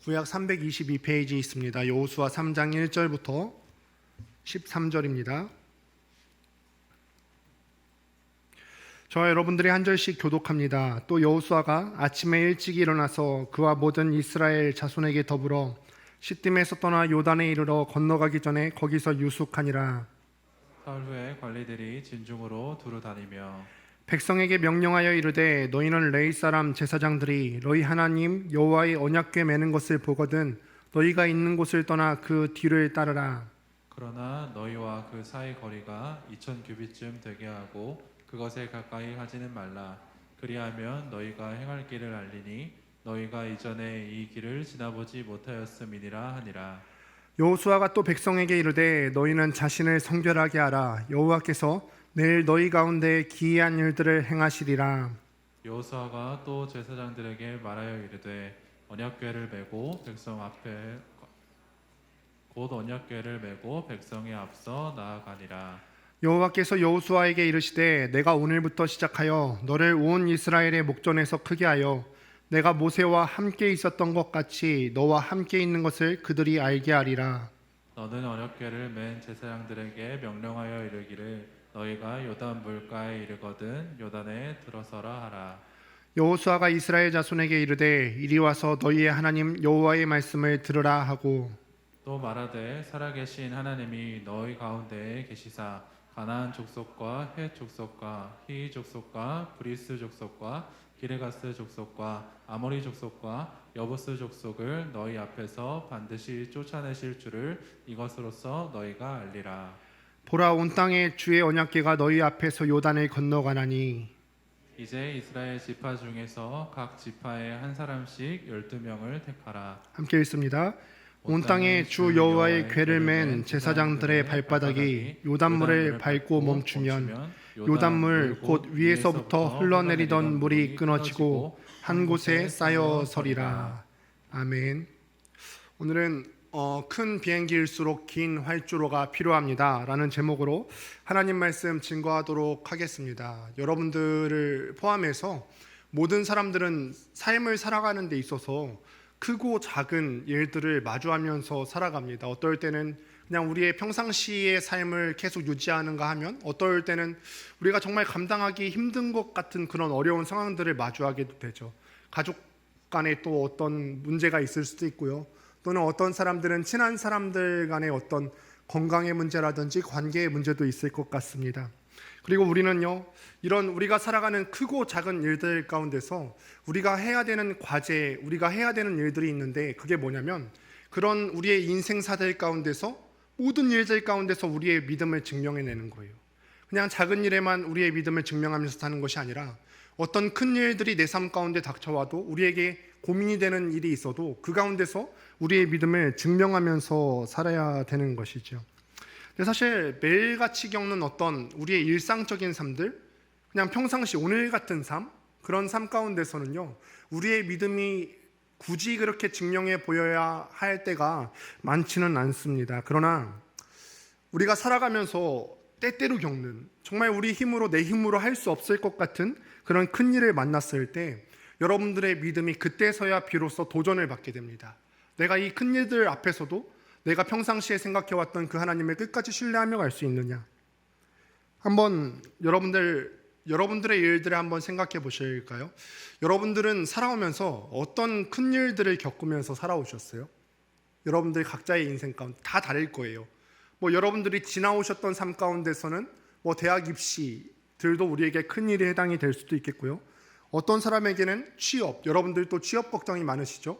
구약 322페이지 있습니다. 여호수아 3장 1절부터 13절입니다. 저와 여러분들이 한 절씩 교독합니다. 또 여호수아가 아침에 일찍 일어나서 그와 모든 이스라엘 자손에게 더불어 시딤에서 떠나 요단에 이르러 건너가기 전에 거기서 유숙하니라. 사흘 후에 관리들이 진중으로 두루 다니며 백성에게 명령하여 이르되 너희는 레위 사람 제사장들이 너희 하나님 여호와의 언약궤 매는 것을 보거든 너희가 있는 곳을 떠나 그 뒤를 따르라. 그러나 너희와 그 사이 거리가 2000 규빗쯤 되게 하고 그것에 가까이 하지는 말라. 그리하면 너희가 행할 길을 알리니 너희가 이전에 이 길을 지나보지 못하였음이니라 하니라. 여호수아가 또 백성에게 이르되 너희는 자신을 성결하게 하라. 여호와께서 내일 너희 가운데 기이한 일들을 행하시리라. 여호수아가 또 제사장들에게 말하여 이르되 언약궤를 메고 백성 앞에 곧 언약궤를 메고 백성의 앞서 나아가니라. 여호와께서 여호수아에게 이르시되 내가 오늘부터 시작하여 너를 온 이스라엘의 목전에서 크게 하여 내가 모세와 함께 있었던 것 같이 너와 함께 있는 것을 그들이 알게 하리라. 너는 언약궤를 맨 제사장들에게 명령하여 이르기를 너희가 요단 물가에 이르거든 요단에 들어서라 하라. 여호수아가 이스라엘 자손에게 이르되 이리 와서 너희의 하나님 여호와의 말씀을 들으라 하고 또 말하되 살아계신 하나님이 너희 가운데에 계시사 가나안 족속과 헷 족속과 히 족속과 브리스 족속과 기르가스 족속과 아모리 족속과 여부스 족속을 너희 앞에서 반드시 쫓아내실 줄을 이것으로써 너희가 알리라. 보라 온 땅에 주의 언약궤가 너희 앞에서 요단을 건너가나니 이제 이스라엘 지파 중에서 각 지파에 한 사람씩 12명을 택하라. 함께 읽습니다. 온 땅에 주 여호와의 궤를 맨 제사장들의 발바닥이 요단물을 밟고 멈추면 요단물 곧 위에서부터 흘러내리던 물이 끊어지고 한 곳에 쌓여 서리라. 아멘. 오늘은 큰 비행기일수록 긴 활주로가 필요합니다 라는 제목으로 하나님 말씀 증거하도록 하겠습니다. 여러분들을 포함해서 모든 사람들은 삶을 살아가는 데 있어서 크고 작은 일들을 마주하면서 살아갑니다. 어떨 때는 그냥 우리의 평상시의 삶을 계속 유지하는가 하면 어떨 때는 우리가 정말 감당하기 힘든 것 같은 그런 어려운 상황들을 마주하게 되죠. 가족 간에 또 어떤 문제가 있을 수도 있고요. 또는 어떤 사람들은 친한 사람들 간의 어떤 건강의 문제라든지 관계의 문제도 있을 것 같습니다. 그리고 우리는요, 이런 우리가 살아가는 크고 작은 일들 가운데서 우리가 해야 되는 과제, 우리가 해야 되는 일들이 있는데 그게 뭐냐면 그런 우리의 인생사들 가운데서 모든 일들 가운데서 우리의 믿음을 증명해내는 거예요. 그냥 작은 일에만 우리의 믿음을 증명하면서 사는 것이 아니라 어떤 큰 일들이 내 삶 가운데 닥쳐와도 우리에게 고민이 되는 일이 있어도 그 가운데서 우리의 믿음을 증명하면서 살아야 되는 것이죠. 근데 사실 매일같이 겪는 어떤 우리의 일상적인 삶들, 그냥 평상시 오늘 같은 삶, 그런 삶 가운데서는요, 우리의 믿음이 굳이 그렇게 증명해 보여야 할 때가 많지는 않습니다. 그러나 우리가 살아가면서 때때로 겪는 정말 우리 힘으로 내 힘으로 할 수 없을 것 같은 그런 큰 일을 만났을 때 여러분들의 믿음이 그때서야 비로소 도전을 받게 됩니다. 내가 이 큰 일들 앞에서도 내가 평상시에 생각해왔던 그 하나님을 끝까지 신뢰하며 갈 수 있느냐. 한번 여러분들의 일들을 한번 생각해 보실까요? 여러분들은 살아오면서 어떤 큰 일들을 겪으면서 살아오셨어요? 여러분들 각자의 인생 가운데 다 다를 거예요. 여러분들이 지나오셨던 삶 가운데서는 대학 입시들도 우리에게 큰 일에 해당이 될 수도 있겠고요. 어떤 사람에게는 취업, 여러분들도 취업 걱정이 많으시죠?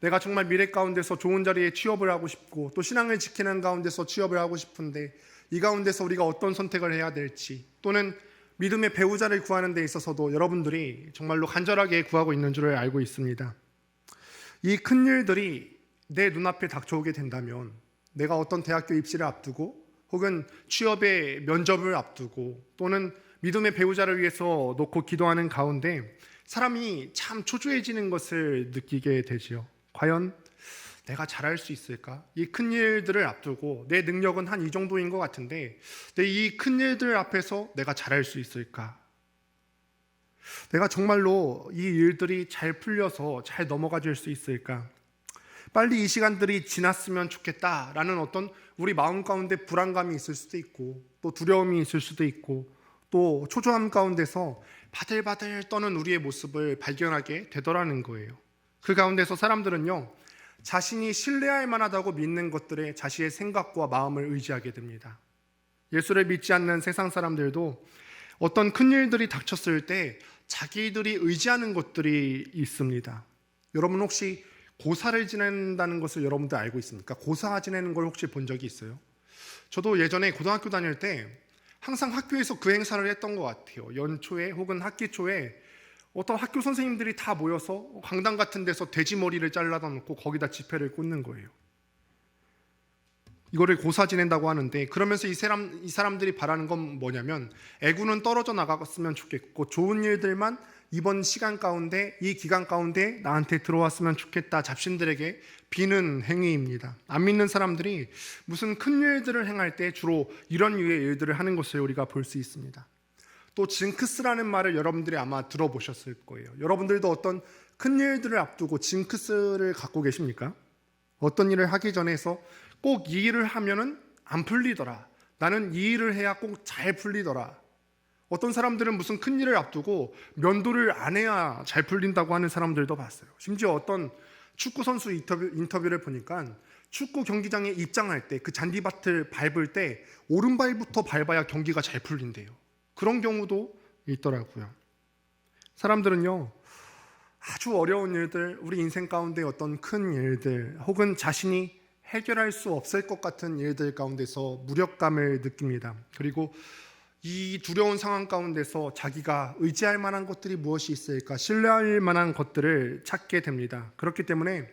내가 정말 미래 가운데서 좋은 자리에 취업을 하고 싶고 또 신앙을 지키는 가운데서 취업을 하고 싶은데 이 가운데서 우리가 어떤 선택을 해야 될지, 또는 믿음의 배우자를 구하는 데 있어서도 여러분들이 정말로 간절하게 구하고 있는 줄을 알고 있습니다. 이 큰 일들이 내 눈앞에 닥쳐오게 된다면 내가 어떤 대학교 입시를 앞두고 혹은 취업의 면접을 앞두고 또는 믿음의 배우자를 위해서 놓고 기도하는 가운데 사람이 참 초조해지는 것을 느끼게 되지요. 과연 내가 잘할 수 있을까? 이 큰 일들을 앞두고 내 능력은 한 이 정도인 것 같은데 이 큰 일들 앞에서 내가 잘할 수 있을까? 내가 정말로 이 일들이 잘 풀려서 잘 넘어가 줄 수 있을까? 빨리 이 시간들이 지났으면 좋겠다라는 어떤 우리 마음 가운데 불안감이 있을 수도 있고, 또 두려움이 있을 수도 있고, 또 초조함 가운데서 바들바들 떠는 우리의 모습을 발견하게 되더라는 거예요. 그 가운데서 사람들은요, 자신이 신뢰할 만하다고 믿는 것들에 자신의 생각과 마음을 의지하게 됩니다. 예수를 믿지 않는 세상 사람들도 어떤 큰 일들이 닥쳤을 때 자기들이 의지하는 것들이 있습니다. 여러분 혹시 고사를 지낸다는 것을 여러분들 알고 있습니까? 고사 지내는 걸 혹시 본 적이 있어요? 저도 예전에 고등학교 다닐 때 항상 학교에서 그 행사를 했던 것 같아요. 연초에 혹은 학기 초에 어떤 학교 선생님들이 다 모여서 강당 같은 데서 돼지 머리를 잘라다 놓고 거기다 지폐를 꽂는 거예요. 이거를 고사 지낸다고 하는데, 그러면서 이 사람들이 바라는 건 뭐냐면 애구는 떨어져 나갔으면 좋겠고 좋은 일들만 이번 시간 가운데, 이 기간 가운데 나한테 들어왔으면 좋겠다, 잡신들에게 비는 행위입니다. 안 믿는 사람들이 무슨 큰 일들을 행할 때 주로 이런 유의 일들을 하는 것을 우리가 볼 수 있습니다. 또 징크스라는 말을 여러분들이 아마 들어보셨을 거예요. 여러분들도 어떤 큰 일들을 앞두고 징크스를 갖고 계십니까? 어떤 일을 하기 전에서 꼭 이 일을 하면은 안 풀리더라, 나는 이 일을 해야 꼭 잘 풀리더라. 어떤 사람들은 무슨 큰 일을 앞두고 면도를 안 해야 잘 풀린다고 하는 사람들도 봤어요. 심지어 어떤 축구 선수 인터뷰를 보니까 축구 경기장에 입장할 때 그 잔디밭을 밟을 때 오른발부터 밟아야 경기가 잘 풀린대요. 그런 경우도 있더라고요. 사람들은요, 아주 어려운 일들, 우리 인생 가운데 어떤 큰 일들, 혹은 자신이 해결할 수 없을 것 같은 일들 가운데서 무력감을 느낍니다. 그리고 이 두려운 상황 가운데서 자기가 의지할 만한 것들이 무엇이 있을까, 신뢰할 만한 것들을 찾게 됩니다. 그렇기 때문에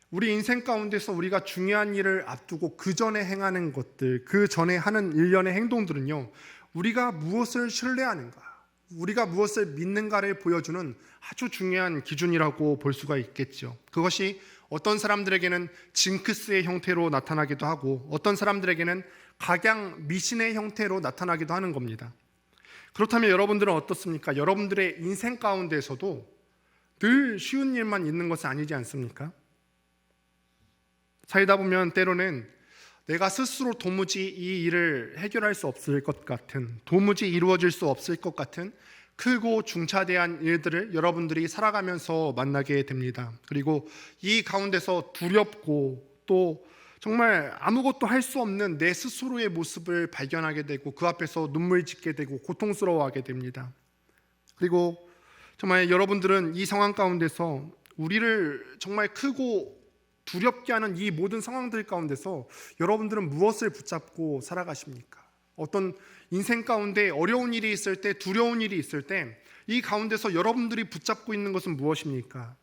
우리 인생 가운데서 우리가 중요한 일을 앞두고 그 전에 행하는 것들, 그 전에 하는 일련의 행동들은요, 우리가 무엇을 신뢰하는가, 우리가 무엇을 믿는가를 보여주는 아주 중요한 기준이라고 볼 수가 있겠죠. 그것이 어떤 사람들에게는 징크스의 형태로 나타나기도 하고, 어떤 사람들에게는 각양 미신의 형태로 나타나기도 하는 겁니다. 그렇다면 여러분들은 어떻습니까? 여러분들의 인생 가운데서도 늘 쉬운 일만 있는 것은 아니지 않습니까? 살다 보면 때로는 내가 스스로 도무지 이 일을 해결할 수 없을 것 같은, 도무지 이루어질 수 없을 것 같은 크고 중차대한 일들을 여러분들이 살아가면서 만나게 됩니다. 그리고 이 가운데서 두렵고 또 정말 아무것도 할 수 없는 내 스스로의 모습을 발견하게 되고, 그 앞에서 눈물 짓게 되고 고통스러워하게 됩니다. 그리고 정말 여러분들은 이 상황 가운데서 우리를 정말 크고 두렵게 하는 이 모든 상황들 가운데서 여러분들은 무엇을 붙잡고 살아가십니까? 어떤 인생 가운데 어려운 일이 있을 때, 두려운 일이 있을 때 이 가운데서 여러분들이 붙잡고 있는 것은 무엇입니까?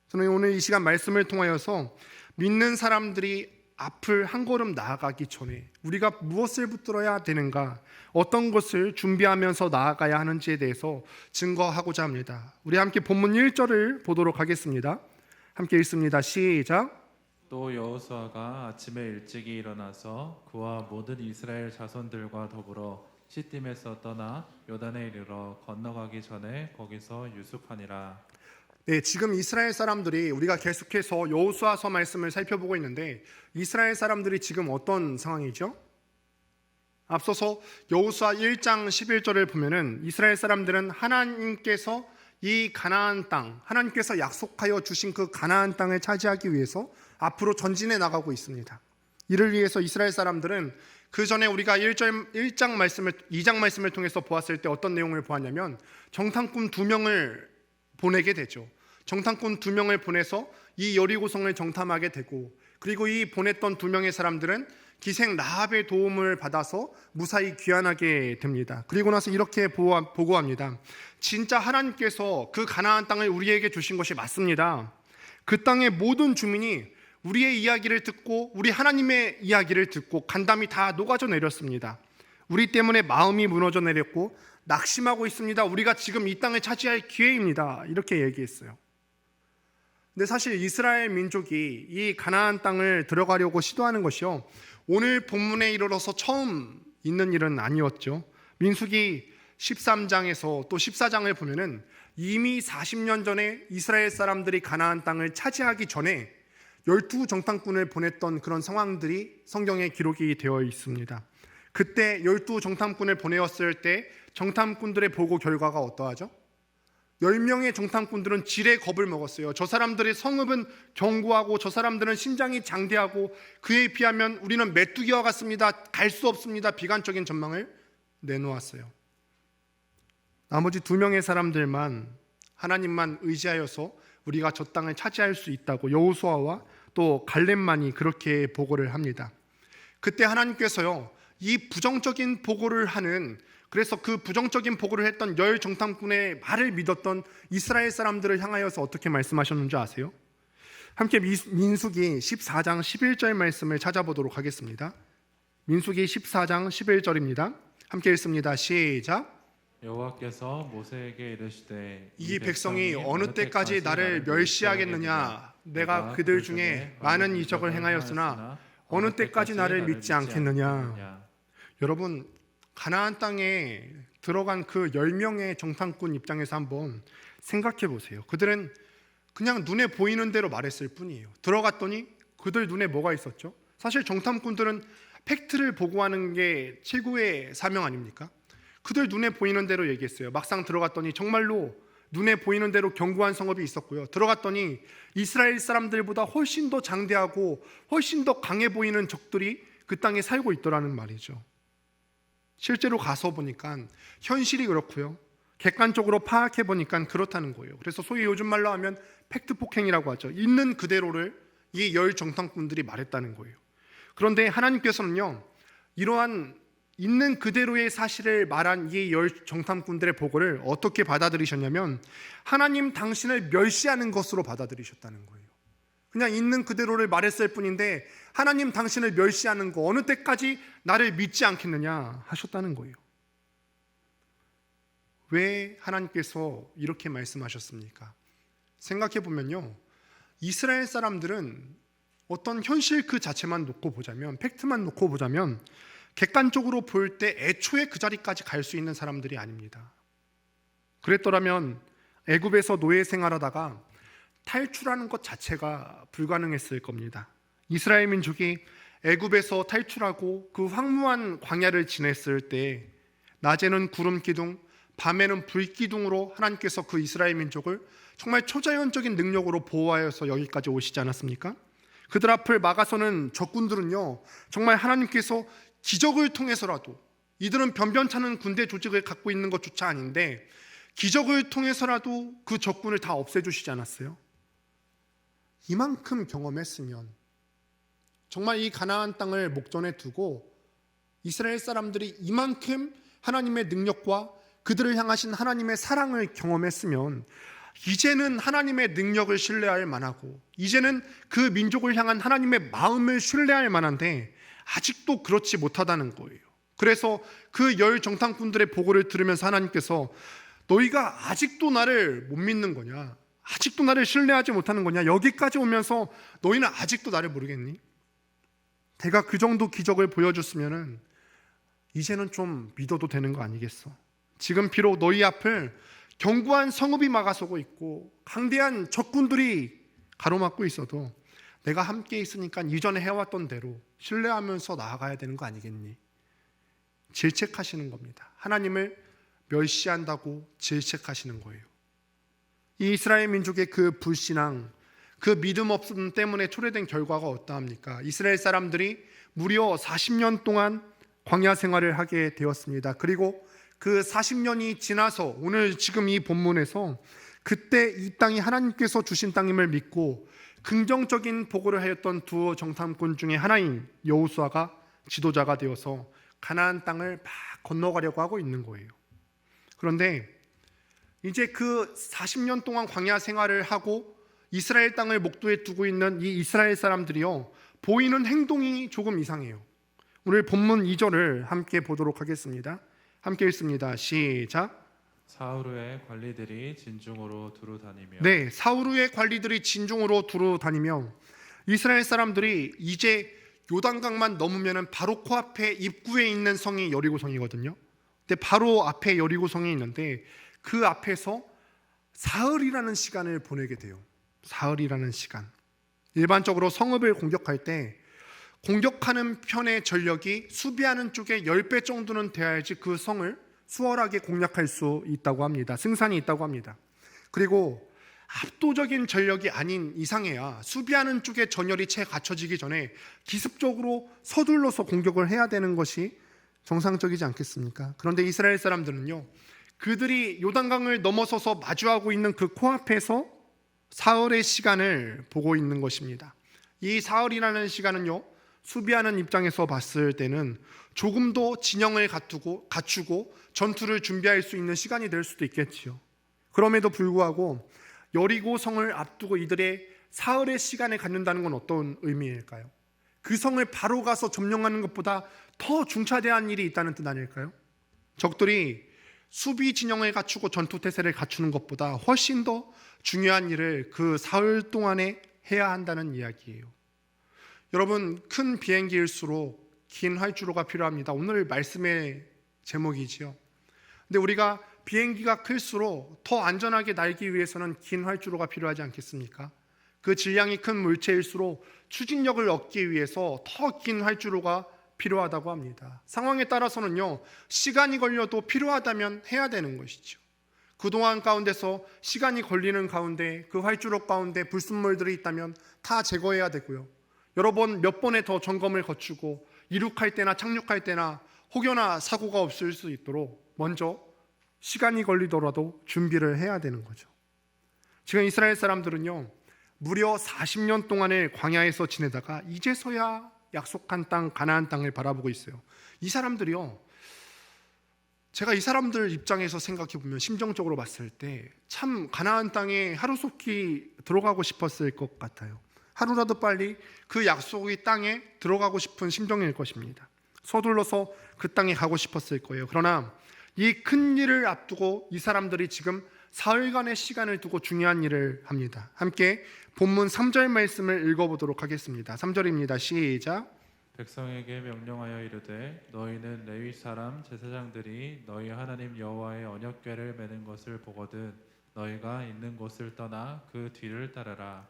저는 오늘 이 시간 말씀을 통하여서 믿는 사람들이 앞을 한 걸음 나아가기 전에 우리가 무엇을 붙들어야 되는가, 어떤 것을 준비하면서 나아가야 하는지에 대해서 증거하고자 합니다. 우리 함께 본문 1절을 보도록 하겠습니다. 함께 읽습니다. 시작. 또 여호수아가 아침에 일찍이 일어나서 그와 모든 이스라엘 자손들과 더불어 시딤에서 떠나 요단에 이르러 건너가기 전에 거기서 유숙하니라. 네, 지금 이스라엘 사람들이, 우리가 계속해서 여호수아서 말씀을 살펴보고 있는데 이스라엘 사람들이 지금 어떤 상황이죠? 앞서서 여호수아 1장 11절을 보면은 이스라엘 사람들은 하나님께서 이 가나안 땅, 하나님께서 약속하여 주신 그 가나안 땅을 차지하기 위해서 앞으로 전진해 나가고 있습니다. 이를 위해서 이스라엘 사람들은 그 전에 우리가 2장 말씀을 통해서 보았을 때 어떤 내용을 보았냐면 정탐꾼 2명을 보내게 되죠. 정탐꾼 2명을 보내서 이 여리고성을 정탐하게 되고, 그리고 이 보냈던 2명의 사람들은 기생 라합의 도움을 받아서 무사히 귀환하게 됩니다. 그리고 나서 이렇게 보고합니다. 진짜 하나님께서 그 가나안 땅을 우리에게 주신 것이 맞습니다. 그 땅의 모든 주민이 우리의 이야기를 듣고, 우리 하나님의 이야기를 듣고 간담이 다 녹아져 내렸습니다. 우리 때문에 마음이 무너져 내렸고 낙심하고 있습니다. 우리가 지금 이 땅을 차지할 기회입니다. 이렇게 얘기했어요. 근데 사실 이스라엘 민족이 이 가나안 땅을 들어가려고 시도하는 것이요, 오늘 본문에 이르러서 처음 있는 일은 아니었죠. 민수기 13장에서 또 14장을 보면은 이미 40년 전에 이스라엘 사람들이 가나안 땅을 차지하기 전에 12 정탐꾼을 보냈던 그런 상황들이 성경에 기록이 되어 있습니다. 그때 12 정탐꾼을 보내었을 때 정탐꾼들의 보고 결과가 어떠하죠? 10명의 정탐꾼들은 지레 겁을 먹었어요. 저 사람들의 성읍은 견고하고 저 사람들은 심장이 장대하고 그에 비하면 우리는 메뚜기와 같습니다. 갈 수 없습니다. 비관적인 전망을 내놓았어요. 나머지 2명의 사람들만 하나님만 의지하여서 우리가 저 땅을 차지할 수 있다고 여호수아와 또 갈렙만이 그렇게 보고를 합니다. 그때 하나님께서요, 이 부정적인 보고를 하는, 그래서 그 부정적인 보고를 했던 10 정탐꾼의 말을 믿었던 이스라엘 사람들을 향하여서 어떻게 말씀하셨는지 아세요? 함께 민수기 14장 11절 말씀을 찾아보도록 하겠습니다. 민수기 14장 11절입니다. 함께 읽습니다. 시작. 여호와께서 모세에게 이르시되 이 백성이 어느 때까지 나를 멸시하겠느냐? 내가 그들 중에 많은 이적을 행하였으나 어느 때까지 나를 믿지 않겠느냐? 여러분, 가나안 땅에 들어간 그 10명의 정탐꾼 입장에서 한번 생각해 보세요. 그들은 그냥 눈에 보이는 대로 말했을 뿐이에요. 들어갔더니 그들 눈에 뭐가 있었죠? 사실 정탐꾼들은 팩트를 보고하는 게 최고의 사명 아닙니까? 그들 눈에 보이는 대로 얘기했어요. 막상 들어갔더니 정말로 눈에 보이는 대로 견고한 성읍이 있었고요. 들어갔더니 이스라엘 사람들보다 훨씬 더 장대하고 훨씬 더 강해 보이는 적들이 그 땅에 살고 있더라는 말이죠. 실제로 가서 보니까 현실이 그렇고요. 객관적으로 파악해 보니까 그렇다는 거예요. 그래서 소위 요즘 말로 하면 팩트 폭행이라고 하죠. 있는 그대로를 이 10 정탐꾼들이 말했다는 거예요. 그런데 하나님께서는요, 이러한 있는 그대로의 사실을 말한 이 10 정탐꾼들의 보고를 어떻게 받아들이셨냐면 하나님 당신을 멸시하는 것으로 받아들이셨다는 거예요. 그냥 있는 그대로를 말했을 뿐인데 하나님 당신을 멸시하는 거, 어느 때까지 나를 믿지 않겠느냐 하셨다는 거예요. 왜 하나님께서 이렇게 말씀하셨습니까? 생각해 보면요, 이스라엘 사람들은 어떤 현실 그 자체만 놓고 보자면, 팩트만 놓고 보자면 객관적으로 볼 때 애초에 그 자리까지 갈 수 있는 사람들이 아닙니다. 그랬더라면 애굽에서 노예 생활하다가 탈출하는 것 자체가 불가능했을 겁니다. 이스라엘 민족이 애굽에서 탈출하고 그 황무한 광야를 지냈을 때 낮에는 구름 기둥, 밤에는 불 기둥으로 하나님께서 그 이스라엘 민족을 정말 초자연적인 능력으로 보호하여서 여기까지 오시지 않았습니까? 그들 앞을 막아서는 적군들은요, 정말 하나님께서 기적을 통해서라도, 이들은 변변찮은 군대 조직을 갖고 있는 것조차 아닌데 기적을 통해서라도 그 적군을 다 없애주시지 않았어요? 이만큼 경험했으면 정말 이 가나안 땅을 목전에 두고 이스라엘 사람들이 이만큼 하나님의 능력과 그들을 향하신 하나님의 사랑을 경험했으면 이제는 하나님의 능력을 신뢰할 만하고 이제는 그 민족을 향한 하나님의 마음을 신뢰할 만한데 아직도 그렇지 못하다는 거예요. 그래서 그 10 정탐꾼들의 보고를 들으면서 하나님께서 너희가 아직도 나를 못 믿는 거냐? 아직도 나를 신뢰하지 못하는 거냐? 여기까지 오면서 너희는 아직도 나를 모르겠니? 내가 그 정도 기적을 보여줬으면 이제는 좀 믿어도 되는 거 아니겠어? 지금 비록 너희 앞을 견고한 성읍이 막아서고 있고 강대한 적군들이 가로막고 있어도 내가 함께 있으니까 이전에 해왔던 대로 신뢰하면서 나아가야 되는 거 아니겠니? 질책하시는 겁니다. 하나님을 멸시한다고 질책하시는 거예요. 이 이스라엘 민족의 그 불신앙, 그 믿음 없음 때문에 초래된 결과가 어떠합니까? 이스라엘 사람들이 무려 40년 동안 광야 생활을 하게 되었습니다. 그리고 그 40년이 지나서 오늘 지금 이 본문에서 그때 이 땅이 하나님께서 주신 땅임을 믿고 긍정적인 보고를 하였던 2 정탐꾼 중에 하나인 여호수아가 지도자가 되어서 가나안 땅을 막 건너가려고 하고 있는 거예요. 그런데 이제 그 40년 동안 광야 생활을 하고 이스라엘 땅을 목도에 두고 있는 이 이스라엘 사람들이요, 보이는 행동이 조금 이상해요. 오늘 본문 2절을 함께 보도록 하겠습니다. 함께 읽습니다. 시작. 사울의 관리들이 진중으로 두루 다니며 네, 사울의 관리들이 진중으로 두루 다니며 이스라엘 사람들이 이제 요단강만 넘으면 바로 코앞에 입구에 있는 성이 여리고성이거든요. 근데 바로 앞에 여리고성이 있는데 그 앞에서 사흘이라는 시간을 보내게 돼요. 사흘이라는 시간. 일반적으로 성읍을 공격할 때 공격하는 편의 전력이 수비하는 쪽에 10배 정도는 돼야지 그 성을 수월하게 공략할 수 있다고 합니다. 승산이 있다고 합니다. 그리고 압도적인 전력이 아닌 이상해야 수비하는 쪽에 전열이 채 갖춰지기 전에 기습적으로 서둘러서 공격을 해야 되는 것이 정상적이지 않겠습니까? 그런데 이스라엘 사람들은요, 그들이 요단강을 넘어서서 마주하고 있는 그 코앞에서 사흘의 시간을 보고 있는 것입니다. 이 사흘이라는 시간은요, 수비하는 입장에서 봤을 때는 조금 더 진영을 갖추고 전투를 준비할 수 있는 시간이 될 수도 있겠지요. 그럼에도 불구하고 여리고 성을 앞두고 이들의 사흘의 시간을 갖는다는 건 어떤 의미일까요? 그 성을 바로 가서 점령하는 것보다 더 중차대한 일이 있다는 뜻 아닐까요? 적들이 수비 진영을 갖추고 전투 태세를 갖추는 것보다 훨씬 더 중요한 일을 그 사흘 동안에 해야 한다는 이야기예요. 여러분, 큰 비행기일수록 긴 활주로가 필요합니다. 오늘 말씀의 제목이지요. 근데 우리가 비행기가 클수록 더 안전하게 날기 위해서는 긴 활주로가 필요하지 않겠습니까? 그 질량이 큰 물체일수록 추진력을 얻기 위해서 더 긴 활주로가 필요하다고 합니다. 상황에 따라서는요, 시간이 걸려도 필요하다면 해야 되는 것이죠. 그동안 가운데서 시간이 걸리는 가운데 그 활주로 가운데 불순물들이 있다면 다 제거해야 되고요. 여러 번 몇 번의 더 점검을 거치고 이륙할 때나 착륙할 때나 혹여나 사고가 없을 수 있도록 먼저 시간이 걸리더라도 준비를 해야 되는 거죠. 지금 이스라엘 사람들은요, 무려 40년 동안을 광야에서 지내다가 이제서야 약속한 땅 가나안 땅을 바라보고 있어요. 이 사람들이요, 제가 이 사람들 입장에서 생각해 보면 심정적으로 봤을 때 참 가나안 땅에 하루속히 들어가고 싶었을 것 같아요. 하루라도 빨리 그 약속의 땅에 들어가고 싶은 심정일 것입니다. 서둘러서 그 땅에 가고 싶었을 거예요. 그러나 이 큰 일을 앞두고 이 사람들이 지금 사흘간의 시간을 두고 중요한 일을 합니다. 함께 본문 3절 말씀을 읽어보도록 하겠습니다. 3절입니다. 시작. 백성에게 명령하여 이르되 너희는 레위 사람 제사장들이 너희 하나님 여호와의 언약궤를 매는 것을 보거든 너희가 있는 곳을 떠나 그 뒤를 따르라.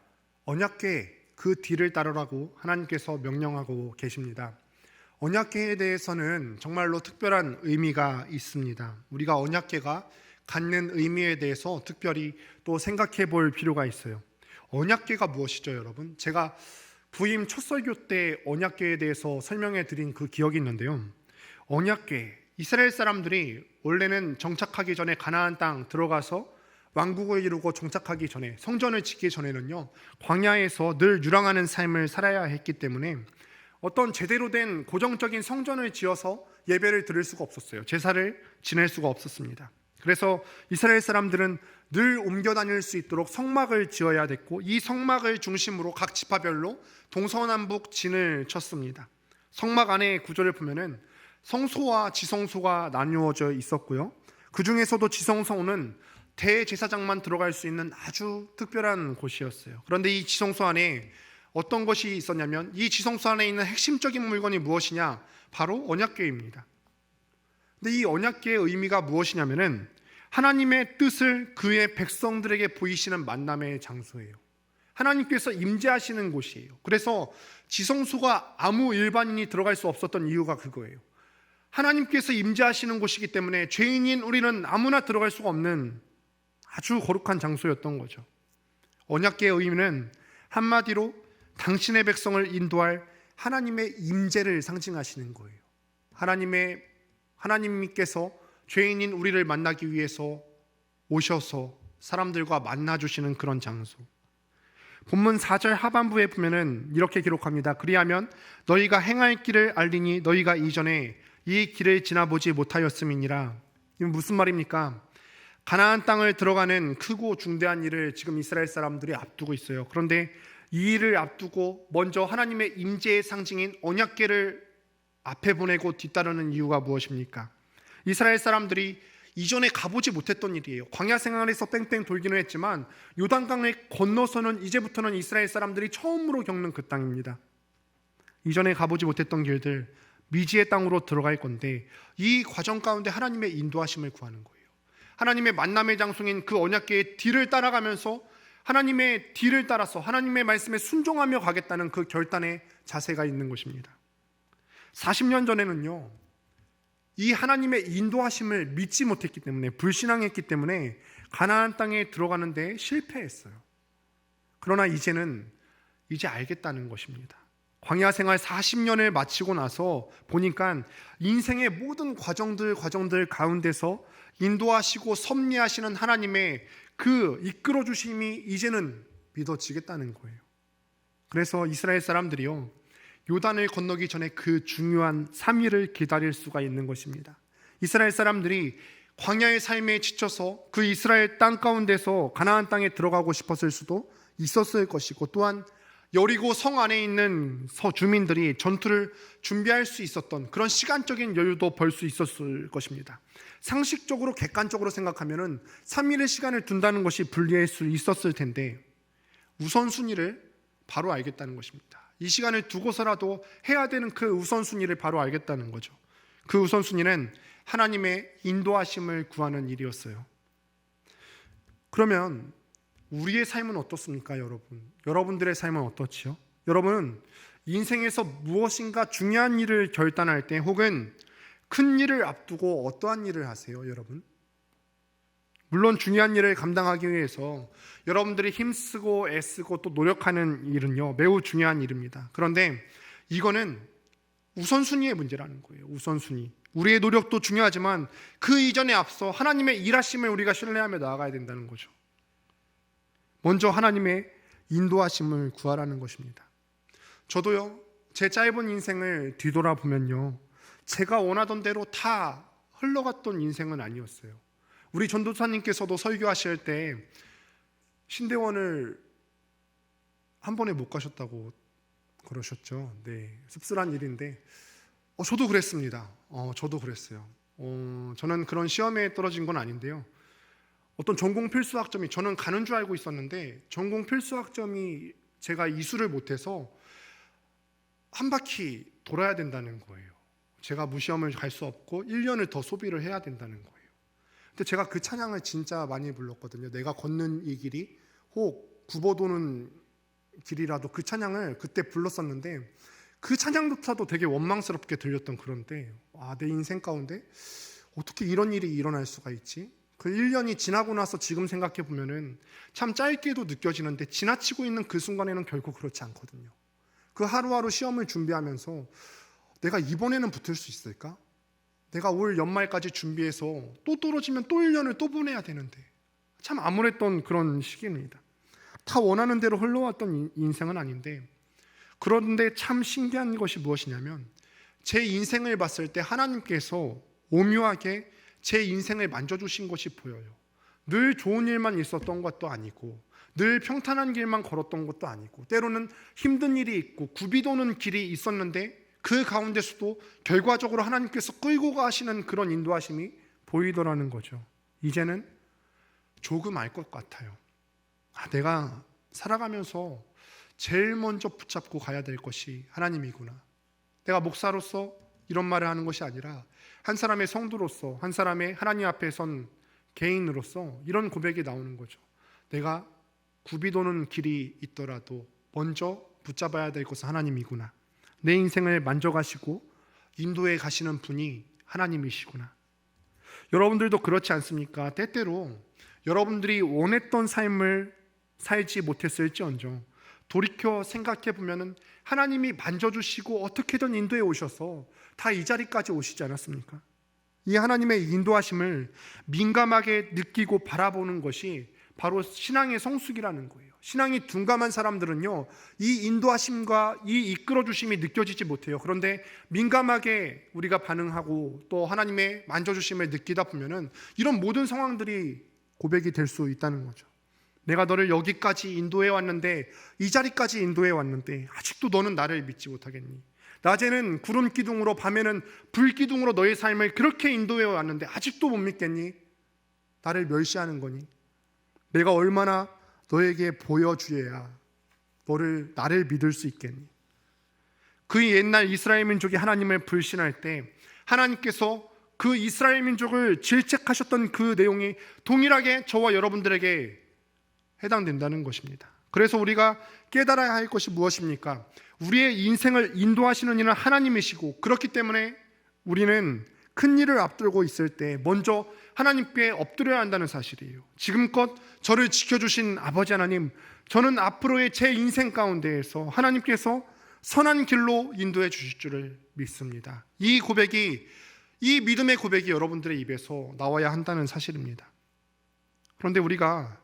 언약궤 그 뒤를 따르라고 하나님께서 명령하고 계십니다. 언약궤에 대해서는 정말로 특별한 의미가 있습니다. 우리가 언약궤가 갖는 의미에 대해서 특별히 또 생각해 볼 필요가 있어요. 언약궤가 무엇이죠, 여러분? 제가 부임 첫 설교 때 언약궤에 대해서 설명해 드린 그 기억이 있는데요. 언약궤, 이스라엘 사람들이 원래는 정착하기 전에 가나안 땅 들어가서 왕국을 이루고 정착하기 전에, 성전을 짓기 전에는요, 광야에서 늘 유랑하는 삶을 살아야 했기 때문에 어떤 제대로 된 고정적인 성전을 지어서 예배를 드릴 수가 없었어요. 제사를 지낼 수가 없었습니다. 그래서 이스라엘 사람들은 늘 옮겨 다닐 수 있도록 성막을 지어야 됐고, 이 성막을 중심으로 각 지파별로 동서남북 진을 쳤습니다. 성막 안에 구조를 보면은 성소와 지성소가 나누어져 있었고요. 그 중에서도 지성소는 대제사장만 들어갈 수 있는 아주 특별한 곳이었어요. 그런데 이 지성소 안에 어떤 것이 있었냐면, 이 지성소 안에 있는 핵심적인 물건이 무엇이냐? 바로 언약궤입니다. 근데 이 언약궤의 의미가 무엇이냐면은 하나님의 뜻을 그의 백성들에게 보이시는 만남의 장소예요. 하나님께서 임재하시는 곳이에요. 그래서 지성소가 아무 일반인이 들어갈 수 없었던 이유가 그거예요. 하나님께서 임재하시는 곳이기 때문에 죄인인 우리는 아무나 들어갈 수가 없는 아주 거룩한 장소였던 거죠. 언약궤의 의미는 한마디로 당신의 백성을 인도할 하나님의 임재를 상징하시는 거예요. 하나님께서 죄인인 우리를 만나기 위해서 오셔서 사람들과 만나주시는 그런 장소. 본문 4절 하반부에 보면은 이렇게 기록합니다. 그리하면 너희가 행할 길을 알리니 너희가 이전에 이 길을 지나보지 못하였음이니라. 이건 무슨 말입니까? 가나안 땅을 들어가는 크고 중대한 일을 지금 이스라엘 사람들이 앞두고 있어요. 그런데 이 일을 앞두고 먼저 하나님의 임재의 상징인 언약궤를 앞에 보내고 뒤따르는 이유가 무엇입니까? 이스라엘 사람들이 이전에 가보지 못했던 일이에요. 광야 생활에서 뺑뺑 돌기는 했지만 요단강을 건너서는 이제부터는 이스라엘 사람들이 처음으로 겪는 그 땅입니다. 이전에 가보지 못했던 길들, 미지의 땅으로 들어갈 건데 이 과정 가운데 하나님의 인도하심을 구하는 거예요. 하나님의 만남의 장소인 그 언약궤의 뒤를 따라가면서 하나님의 뒤를 따라서 하나님의 말씀에 순종하며 가겠다는 그 결단의 자세가 있는 것입니다. 40년 전에는요, 이 하나님의 인도하심을 믿지 못했기 때문에, 불신앙했기 때문에 가나안 땅에 들어가는데 실패했어요. 그러나 이제 알겠다는 것입니다. 광야 생활 40년을 마치고 나서 보니까 인생의 모든 과정들 가운데서 인도하시고 섭리하시는 하나님의 그 이끌어 주심이 이제는 믿어지겠다는 거예요. 그래서 이스라엘 사람들이요, 요단을 건너기 전에 그 중요한 3일을 기다릴 수가 있는 것입니다. 이스라엘 사람들이 광야의 삶에 지쳐서 그 이스라엘 땅 가운데서 가나안 땅에 들어가고 싶었을 수도 있었을 것이고, 또한 여리고 성 안에 있는 주민들이 전투를 준비할 수 있었던 그런 시간적인 여유도 벌 수 있었을 것입니다. 상식적으로 객관적으로 생각하면 3일의 시간을 둔다는 것이 불리할 수 있었을 텐데, 우선순위를 바로 알겠다는 것입니다. 이 시간을 두고서라도 해야 되는 그 우선순위를 바로 알겠다는 거죠. 그 우선순위는 하나님의 인도하심을 구하는 일이었어요. 그러면 우리의 삶은 어떻습니까, 여러분? 여러분들의 삶은 어떻지요? 여러분은 인생에서 무엇인가 중요한 일을 결단할 때, 혹은 큰 일을 앞두고 어떠한 일을 하세요, 여러분? 물론 중요한 일을 감당하기 위해서 여러분들이 힘쓰고 애쓰고 또 노력하는 일은요, 매우 중요한 일입니다. 그런데 이거는 우선순위의 문제라는 거예요. 우선순위. 우리의 노력도 중요하지만 그 이전에 앞서 하나님의 일하심을 우리가 신뢰하며 나아가야 된다는 거죠. 먼저 하나님의 인도하심을 구하라는 것입니다. 저도요, 제 짧은 인생을 뒤돌아보면요, 제가 원하던 대로 다 흘러갔던 인생은 아니었어요. 우리 전도사님께서도 설교하실 때 신대원을 한 번에 못 가셨다고 그러셨죠. 네, 씁쓸한 일인데 저도 그랬습니다. 저도 그랬어요. 저는 그런 시험에 떨어진 건 아닌데요, 어떤 전공 필수 학점이, 저는 가는 줄 알고 있었는데 전공 필수 학점이 제가 이수를 못해서 한 바퀴 돌아야 된다는 거예요. 제가 무시험을 갈 수 없고 1년을 더 소비를 해야 된다는 거예요. 근데 제가 그 찬양을 진짜 많이 불렀거든요. 내가 걷는 이 길이 혹 굽어도는 길이라도, 그 찬양을 그때 불렀었는데 그 찬양조차도 되게 원망스럽게 들렸던 그런데, 내 인생 가운데 어떻게 이런 일이 일어날 수가 있지? 그 1년이 지나고 나서 지금 생각해 보면은 참 짧게도 느껴지는데, 지나치고 있는 그 순간에는 결코 그렇지 않거든요. 그 하루하루 시험을 준비하면서 내가 이번에는 붙을 수 있을까? 내가 올 연말까지 준비해서 또 떨어지면 또 1년을 또 보내야 되는데, 참 암울했던 그런 시기입니다. 다 원하는 대로 흘러왔던 인생은 아닌데, 그런데 참 신기한 것이 무엇이냐면, 제 인생을 봤을 때 하나님께서 오묘하게 제 인생을 만져주신 것이 보여요. 늘 좋은 일만 있었던 것도 아니고, 늘 평탄한 길만 걸었던 것도 아니고, 때로는 힘든 일이 있고 굽이 도는 길이 있었는데 그 가운데서도 결과적으로 하나님께서 끌고 가시는 그런 인도하심이 보이더라는 거죠. 이제는 조금 알 것 같아요. 내가 살아가면서 제일 먼저 붙잡고 가야 될 것이 하나님이구나. 내가 목사로서 이런 말을 하는 것이 아니라 한 사람의 성도로서, 한 사람의 하나님 앞에 선 개인으로서 이런 고백이 나오는 거죠. 내가 굽이 도는 길이 있더라도 먼저 붙잡아야 될 것은 하나님이구나. 내 인생을 만져가시고 인도해 가시는 분이 하나님이시구나. 여러분들도 그렇지 않습니까? 때때로 여러분들이 원했던 삶을 살지 못했을지언정 돌이켜 생각해 보면은 하나님이 만져주시고 어떻게든 인도해 오셔서 다 이 자리까지 오시지 않았습니까? 이 하나님의 인도하심을 민감하게 느끼고 바라보는 것이 바로 신앙의 성숙이라는 거예요. 신앙이 둔감한 사람들은요, 이 인도하심과 이 이끌어주심이 느껴지지 못해요. 그런데 민감하게 우리가 반응하고 또 하나님의 만져주심을 느끼다 보면은 이런 모든 상황들이 고백이 될 수 있다는 거죠. 내가 너를 여기까지 인도해 왔는데, 이 자리까지 인도해 왔는데 아직도 너는 나를 믿지 못하겠니? 낮에는 구름 기둥으로, 밤에는 불 기둥으로 너의 삶을 그렇게 인도해 왔는데 아직도 못 믿겠니? 나를 멸시하는 거니? 내가 얼마나 너에게 보여주어야 나를 믿을 수 있겠니? 그 옛날 이스라엘 민족이 하나님을 불신할 때 하나님께서 그 이스라엘 민족을 질책하셨던 그 내용이 동일하게 저와 여러분들에게 해당된다는 것입니다. 그래서 우리가 깨달아야 할 것이 무엇입니까? 우리의 인생을 인도하시는 이는 하나님이시고, 그렇기 때문에 우리는 큰 일을 앞두고 있을 때 먼저 하나님께 엎드려야 한다는 사실이에요. 지금껏 저를 지켜주신 아버지 하나님, 저는 앞으로의 제 인생 가운데에서 하나님께서 선한 길로 인도해 주실 줄을 믿습니다. 이 믿음의 고백이 여러분들의 입에서 나와야 한다는 사실입니다. 그런데 우리가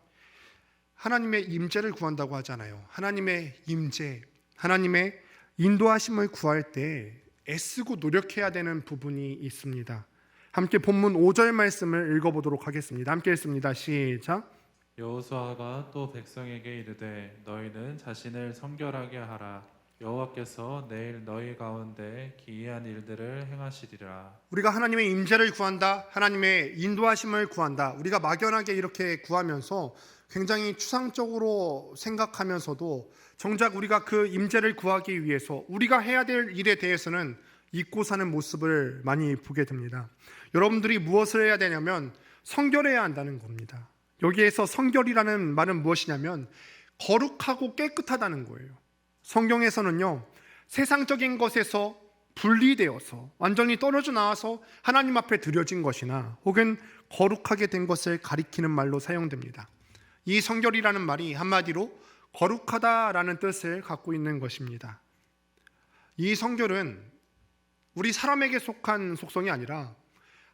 하나님의 임재를 구한다고 하잖아요. 하나님의 임재, 하나님의 인도하심을 구할 때 애쓰고 노력해야 되는 부분이 있습니다. 함께 본문 5절 말씀을 읽어보도록 하겠습니다. 함께 읽습니다. 시작. 여호수아가 또 백성에게 이르되 너희는 자신을 성결하게 하라. 여호와께서 내일 너희 가운데 기이한 일들을 행하시리라. 우리가 하나님의 임재를 구한다, 하나님의 인도하심을 구한다. 우리가 막연하게 이렇게 구하면서 굉장히 추상적으로 생각하면서도 정작 우리가 그 임재를 구하기 위해서 우리가 해야 될 일에 대해서는 잊고 사는 모습을 많이 보게 됩니다. 여러분들이 무엇을 해야 되냐면 성결해야 한다는 겁니다. 여기에서 성결이라는 말은 무엇이냐면 거룩하고 깨끗하다는 거예요. 성경에서는요, 세상적인 것에서 분리되어서 완전히 떨어져 나와서 하나님 앞에 드려진 것이나 혹은 거룩하게 된 것을 가리키는 말로 사용됩니다. 이 성결이라는 말이 한마디로 거룩하다라는 뜻을 갖고 있는 것입니다. 이 성결은 우리 사람에게 속한 속성이 아니라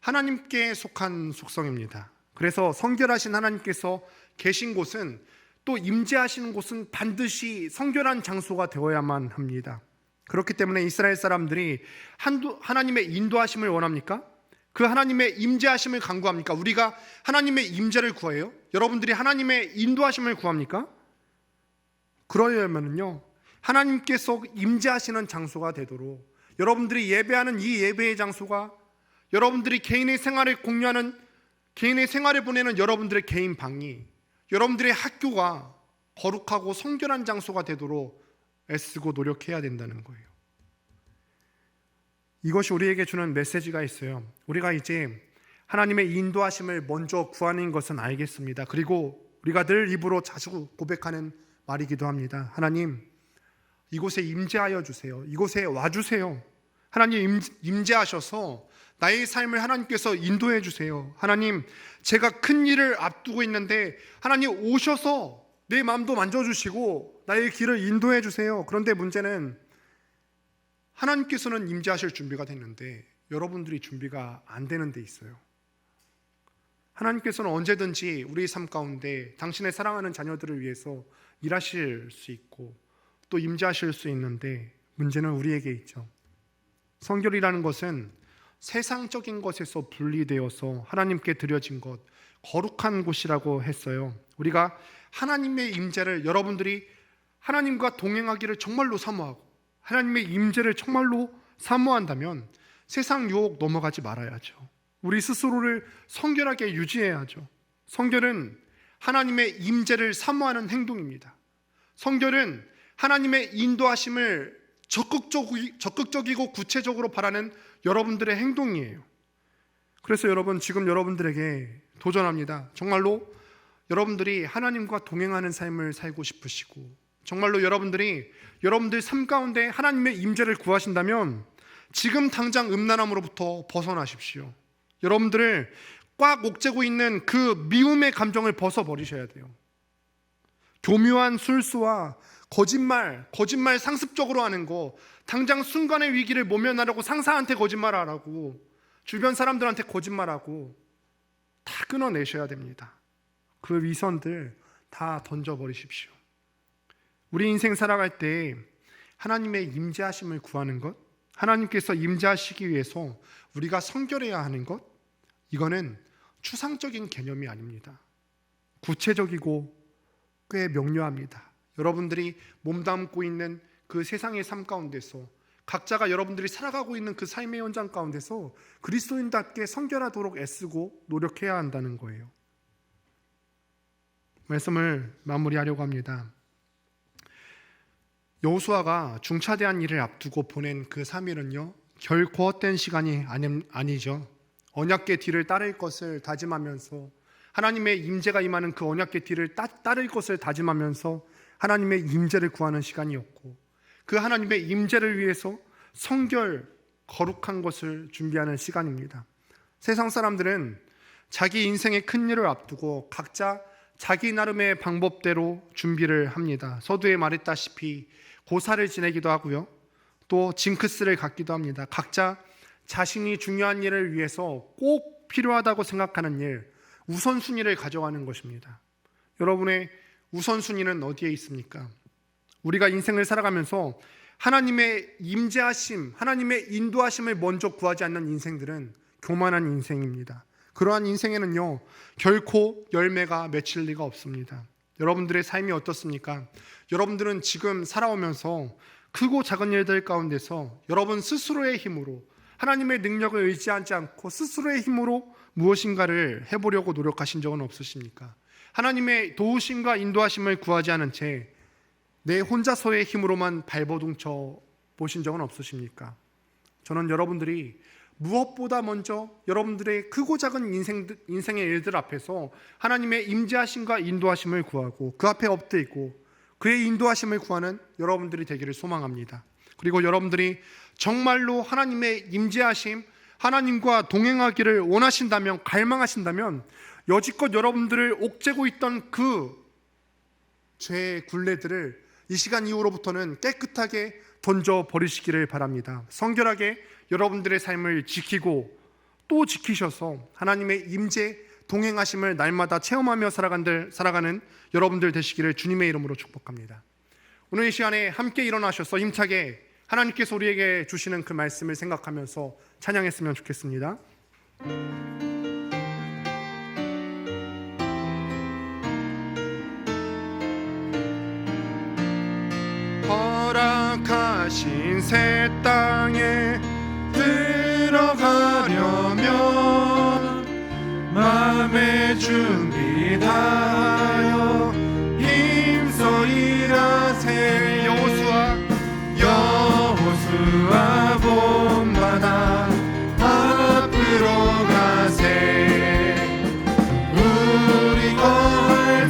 하나님께 속한 속성입니다. 그래서 성결하신 하나님께서 계신 곳은, 또 임재하시는 곳은 반드시 성결한 장소가 되어야만 합니다. 그렇기 때문에 이스라엘 사람들이 하나님의 인도하심을 원합니까? 그 하나님의 임재하심을 간구합니까? 우리가 하나님의 임재를 구해요? 여러분들이 하나님의 인도하심을 구합니까? 그러려면요, 하나님께서 임재하시는 장소가 되도록 여러분들이 예배하는 이 예배의 장소가, 여러분들이 개인의 생활을 공유하는, 개인의 생활을 보내는 여러분들의 개인 방이, 여러분들의 학교가 거룩하고 성결한 장소가 되도록 애쓰고 노력해야 된다는 거예요. 이것이 우리에게 주는 메시지가 있어요. 우리가 이제 하나님의 인도하심을 먼저 구하는 것은 알겠습니다. 그리고 우리가 늘 입으로 자주 고백하는 말이기도 합니다. 하나님, 이곳에 임재하여 주세요. 이곳에 와주세요. 하나님 임재하셔서 나의 삶을 하나님께서 인도해 주세요. 하나님, 제가 큰 일을 앞두고 있는데 하나님 오셔서 내 마음도 만져주시고 나의 길을 인도해 주세요. 그런데 문제는 하나님께서는 임재하실 준비가 됐는데 여러분들이 준비가 안 되는 데 있어요. 하나님께서는 언제든지 우리 삶 가운데 당신의 사랑하는 자녀들을 위해서 일하실 수 있고 또 임재하실 수 있는데, 문제는 우리에게 있죠. 성결이라는 것은 세상적인 것에서 분리되어서 하나님께 드려진 것, 거룩한 곳이라고 했어요. 우리가 하나님의 임재를, 여러분들이 하나님과 동행하기를 정말로 사모하고 하나님의 임재를 정말로 사모한다면 세상 유혹 넘어가지 말아야죠. 우리 스스로를 성결하게 유지해야죠. 성결은 하나님의 임재를 사모하는 행동입니다. 성결은 하나님의 인도하심을 적극적이고 구체적으로 바라는 여러분들의 행동이에요. 그래서 여러분, 지금 여러분들에게 도전합니다. 정말로 여러분들이 하나님과 동행하는 삶을 살고 싶으시고, 정말로 여러분들 삶 가운데 하나님의 임재를 구하신다면 지금 당장 음란함으로부터 벗어나십시오. 여러분들을 꽉 옥죄고 있는 그 미움의 감정을 벗어버리셔야 돼요. 교묘한 술수와 거짓말 상습적으로 하는 거, 당장 순간의 위기를 모면하려고 상사한테 거짓말하라고, 주변 사람들한테 거짓말하고 다 끊어내셔야 됩니다. 그 위선들 다 던져버리십시오. 우리 인생 살아갈 때 하나님의 임재하심을 구하는 것, 하나님께서 임재하시기 위해서 우리가 성결해야 하는 것, 이거는 추상적인 개념이 아닙니다. 구체적이고 꽤 명료합니다. 여러분들이 몸담고 있는 그 세상의 삶 가운데서, 각자가 여러분들이 살아가고 있는 그 삶의 현장 가운데서 그리스도인답게 성결하도록 애쓰고 노력해야 한다는 거예요. 말씀을 마무리하려고 합니다. 여호수아가 중차대한 일을 앞두고 보낸 그 3일은요, 결코 헛된 시간이 아니죠. 언약궤 뒤를 따를 것을 다짐하면서 하나님의 임재가 임하는 그 언약궤 뒤를 따를 것을 다짐하면서 하나님의 임재를 구하는 시간이었고, 그 하나님의 임재를 위해서 성결 거룩한 것을 준비하는 시간입니다. 세상 사람들은 자기 인생의 큰 일을 앞두고 각자 자기 나름의 방법대로 준비를 합니다. 서두에 말했다시피 고사를 지내기도 하고요, 또 징크스를 갖기도 합니다. 각자 자신이 중요한 일을 위해서 꼭 필요하다고 생각하는 일, 우선순위를 가져가는 것입니다. 여러분의 우선순위는 어디에 있습니까? 우리가 인생을 살아가면서 하나님의 임재하심, 하나님의 인도하심을 먼저 구하지 않는 인생들은 교만한 인생입니다. 그러한 인생에는요, 결코 열매가 맺힐 리가 없습니다. 여러분들의 삶이 어떻습니까? 여러분들은 지금 살아오면서 크고 작은 일들 가운데서 여러분 스스로의 힘으로, 하나님의 능력을 의지하지 않고 스스로의 힘으로 무엇인가를 해보려고 노력하신 적은 없으십니까? 하나님의 도우심과 인도하심을 구하지 않은 채 내 혼자서의 힘으로만 발버둥쳐 보신 적은 없으십니까? 저는 여러분들이 무엇보다 먼저 여러분들의 크고 작은 인생의 일들 앞에서 하나님의 임재하심과 인도하심을 구하고 그 앞에 엎드리고 그의 인도하심을 구하는 여러분들이 되기를 소망합니다. 그리고 여러분들이 정말로 하나님의 임재하심, 하나님과 동행하기를 원하신다면, 갈망하신다면 여지껏 여러분들을 옥죄고 있던 그 죄의 굴레들을 이 시간 이후로부터는 깨끗하게 던져버리시기를 바랍니다. 성결하게 여러분들의 삶을 지키고 또 지키셔서 하나님의 임재, 동행하심을 날마다 체험하며 살아가는 여러분들 되시기를 주님의 이름으로 축복합니다. 오늘 이 시간에 함께 일어나셔서 힘차게 하나님께서 우리에게 주시는 그 말씀을 생각하면서 찬양했으면 좋겠습니다. 허락하신 새 땅에 들어가려면 마음의 준비 다